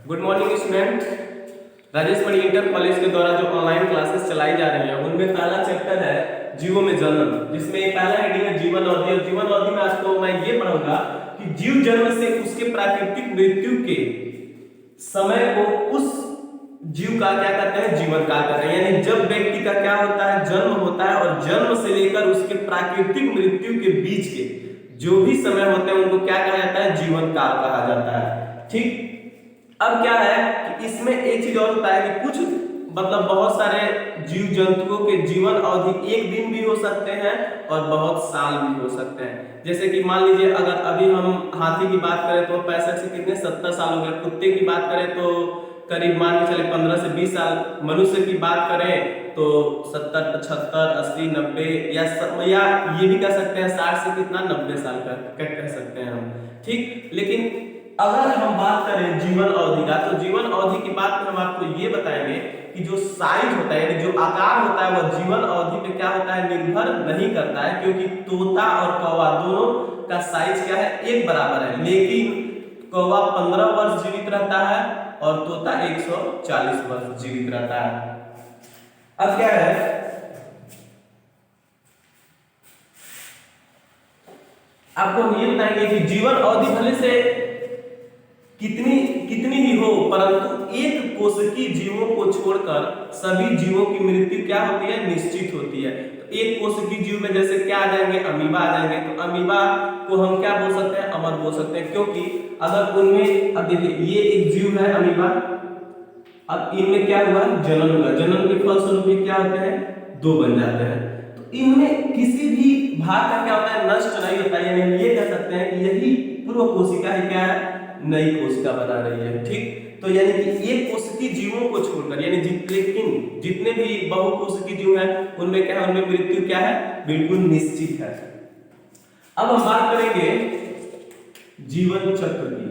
Good morning student. Rajesh Mani inter college के द्वारा जो ऑनलाइन क्लासेस चलाई जा रही हैं उनमें पहला चैप्टर है जीवों में जन्म, जिसमें पहला हेडिंग है जीवन अवधि। और जीवन अवधि में आज तो मैं ये पढ़ूंगा कि जीव जन्म से उसके प्राकृतिक मृत्यु के समय को उस जीव का क्या कहते हैं, जीवन काल कहते हैं। यानी जब व्यक्ति का क्या होता है, जन्म होता है और जन्म से लेकर उसके प्राकृतिक मृत्यु के बीच के जो भी समय होते हैं उनको क्या कहा जाता है, जीवन काल कहा जाता है। ठीक। अब क्या है कि इसमें एक चीज और होता है कि कुछ मतलब बहुत सारे जीव जंतुओं के जीवन अवधि एक दिन भी हो सकते हैं और बहुत साल भी हो सकते हैं। जैसे कि मान लीजिए अगर अभी हम हाथी की बात करें तो 65 से कितने 70 साल हो गए। कुत्ते की बात करें तो करीब मान के चले 15 से 20 साल। मनुष्य की बात करें तो 70, 75, 80, 90 या ये भी कह सकते हैं 60 से कितना 90 साल का कह सकते हैं हम। ठीक। लेकिन अगर हम बात करें जीवन अवधि का तो जीवन अवधि की बात में हम आपको ये बताएंगे कि जो साइज होता है यानी जो आकार होता है वह जीवन अवधि पे क्या होता है, निर्भर नहीं करता है, क्योंकि तोता और कौवा दोनों का साइज क्या है, एक बराबर है। लेकिन कौवा 15 वर्ष जीवित रहता है और तोता 140 वर्ष जीवित रहता है। अब क्या है, आपको हम ये बताएंगे कि जीवन अवधि भले से कितनी कितनी ही हो, परंतु एक कोशिकीय जीवों को छोड़कर सभी जीवों की मृत्यु क्या होती है, निश्चित होती है। तो एक कोशिकीय जीव में जैसे क्या आ जाएंगे, अमीबा आ जाएंगे। तो अमीबा को हम क्या बोल सकते हैं, अमर बोल सकते हैं, क्योंकि अगर उनमें अब देखिए ये एक जीव है अमीबा, अब इनमें क्या हुआ, जनन हुआ। जनन के फलस्वरूप ये क्या होते हैं, दो बन जाते हैं। तो इनमें किसी भी भाग का क्या होता है, नष्ट नहीं होता है। यानी हम ये कह सकते हैं कि यही पूर्व कोशिका ही क्या है, नई कोशिका बना रही है। ठीक। तो यानी कि एक कोशिकीय जीवों को छोड़कर यानी लेकिन जितने भी बहुकोशिकीय जीव हैं उनमें क्या है, उनमें मृत्यु क्या है, बिल्कुल निश्चित है। अब हम बात करेंगे जीवन चक्र की।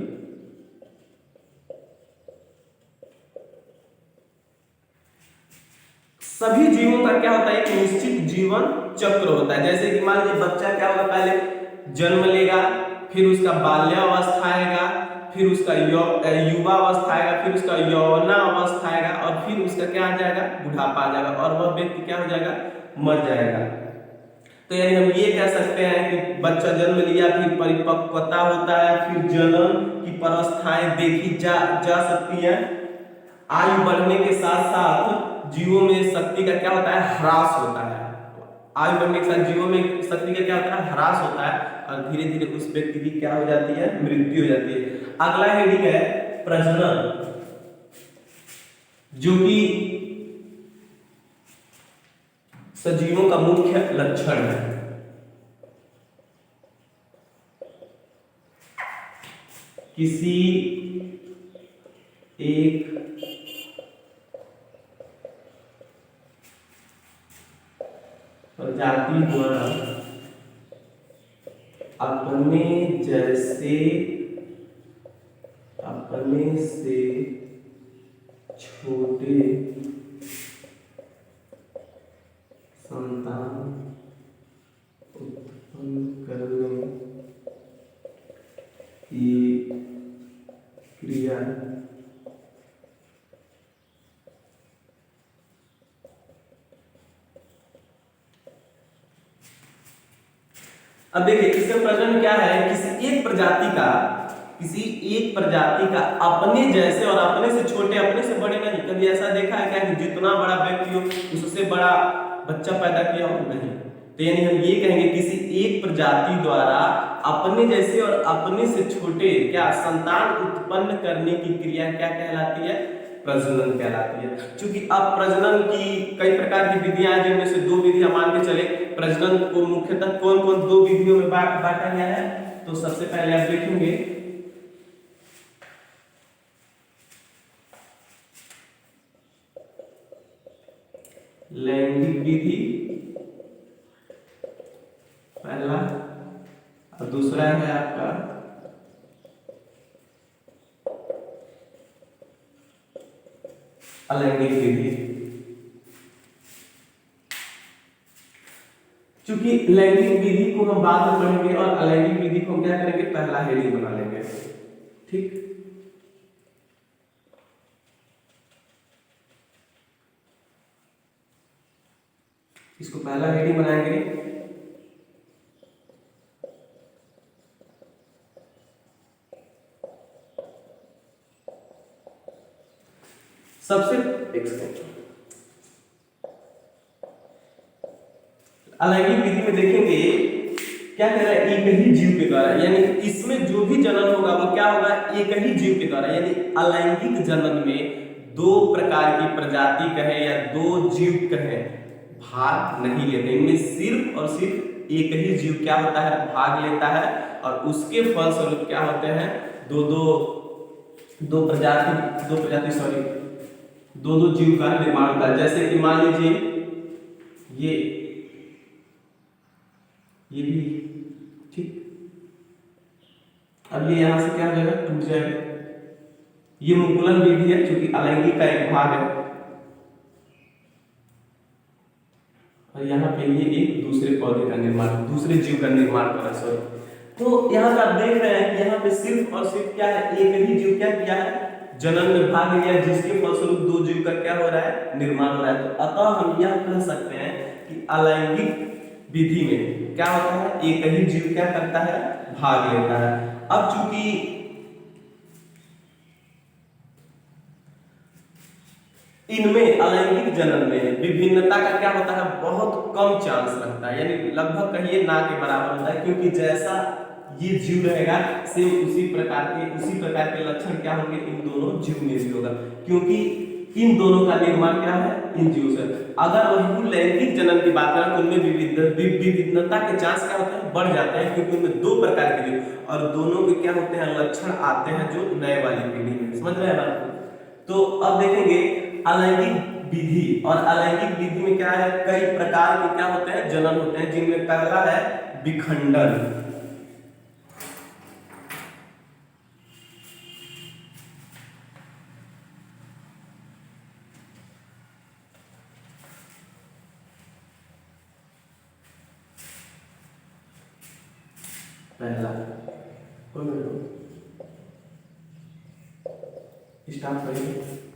सभी जीवों का क्या होता है, एक निश्चित जीवन चक्र होता है। जैसे कि मान लीजिए बच्चा क्या होगा, पहले जन्म लेगा, फिर उसका बाल्यावस्था आएगा, फिर उसका युवावस्था आएगा, फिर उसका यौवनावस्था आएगा और फिर उसका क्या आ जाएगा, बुढ़ापा आ जाएगा और वह व्यक्ति क्या हो जाएगा, मर जाएगा। तो यानी हम ये कह सकते हैं कि बच्चा जन्म लिया, फिर परिपक्वता होता है, फिर जन्म की अवस्थाएं देखी जा सकती है। आयु बढ़ने के साथ साथ जीवों में शक्ति का क्या होता है, ह्रास होता है। आयु बढ़ने के साथ जीवों में शक्ति का क्या होता है, ह्रास होता है और धीरे धीरे उस व्यक्ति की क्या हो जाती है, मृत्यु हो जाती है। अगला हेडिंग है प्रजनन, जो कि सजीवों का मुख्य लक्षण है। किसी एक प्रजाति द्वारा अपने से छोटे संतान उत्पन्न करने की क्रिया अब देखिए इसमें प्रजनन क्या है, किसी एक प्रजाति का अपने जैसे और अपने से छोटे, अपने से बड़े नहीं। कभी ऐसा देखा है क्या कि जितना बड़ा व्यक्ति हो उससे बड़ा बच्चा पैदा किया हो, नहीं। तो यानी हम ये कहेंगे किसी एक प्रजाति द्वारा अपने जैसे और अपने से छोटे क्या संतान उत्पन्न करने की क्रिया क्या कहलाती है, प्रजनन कहलाती है। क्योंकि अब प्रजनन की कई प्रकार की विधियां हैं, जिनमें से दो विधियां मान के चले। प्रजनन को मुख्यतः कौन कौन दो विधियों में बांटा गया है, तो सबसे पहले आप देखेंगे लैंगिक विधि पहला, और दूसरा है आपका अलैंगिक विधि। क्योंकि लैंगिक विधि को हम बाद में पढ़ेंगे और अलैंगिक विधि को क्या करेंगे, पहला हेडिंग बना लेंगे। ठीक। इसको पहला हेडिंग बनाएंगे। सबसे एक सेकंड, अलैंगिक विधि में देखेंगे क्या कह रहा है, एक ही जीव के द्वारा, यानी इसमें जो भी जनन होगा वो क्या होगा, एक ही जीव के द्वारा। यानी अलैंगिक जनन में दो प्रकार की प्रजाति कहे या दो जीव कहे भाग नहीं लेते, इनमें सिर्फ और सिर्फ एक ही जीव क्या होता है, भाग लेता है, और उसके फलस्वरूप क्या होते हैं, दो दो दो प्रजाति सॉरी दो दो जीव का निर्माण होता है। जैसे कि मान लीजिए ये भी ठीक, अब ये यहां से क्या हो जाएगा, टूट जाएगा। ये मुकुलन विधि है क्योंकि अलैंगिक का एक भाग है, और यहाँ पे ये एक दूसरे पौधे का निर्माण, दूसरे जीव का निर्माण कर रहा है, सॉरी। तो यहाँ पे आप देख रहे हैं कि यहाँ पे सिर्फ और सिर्फ क्या है, एक ही जीव क्या किया है, जनन में भाग लिया, जिसके फलस्वरूप दो जीव का क्या हो रहा है, निर्माण हो रहा है। तो अतः हम यह कह सकते हैं कि अलैंगिक विधि में क्या होता है, एक ही जीव क्या करता है, भाग लेता है। अब चूंकि इनमें अलैंगिक जनन में विभिन्नता का क्या होता है, बहुत कम चांस रहता है, यानी लगभग कहिए ना के बराबर होता है, क्योंकि जैसा ये जीव रहेगा सेम उसी प्रकार के लक्षण क्या होंगे, इन दोनों जीव में भी होगा, क्योंकि इन दोनों का निर्माण क्या है, इन जीव से। अगर वही लैंगिक जनन की बात करें तो उनमें विभिन्नता के चांस क्या होते हैं, बढ़ जाते हैं, क्योंकि उनमें दो प्रकार के जीव और दोनों के क्या होते हैं, लक्षण आते हैं जो नए वाली पीढ़ी में। समझ रहे हैं बात को? तो अब देखेंगे अलैंगिक विधि, और अलैंगिक विधि में क्या है, कई प्रकार के क्या होते हैं, जनन होते हैं, जिनमें पहला है विखंडन। पहला स्टार्ट करिए।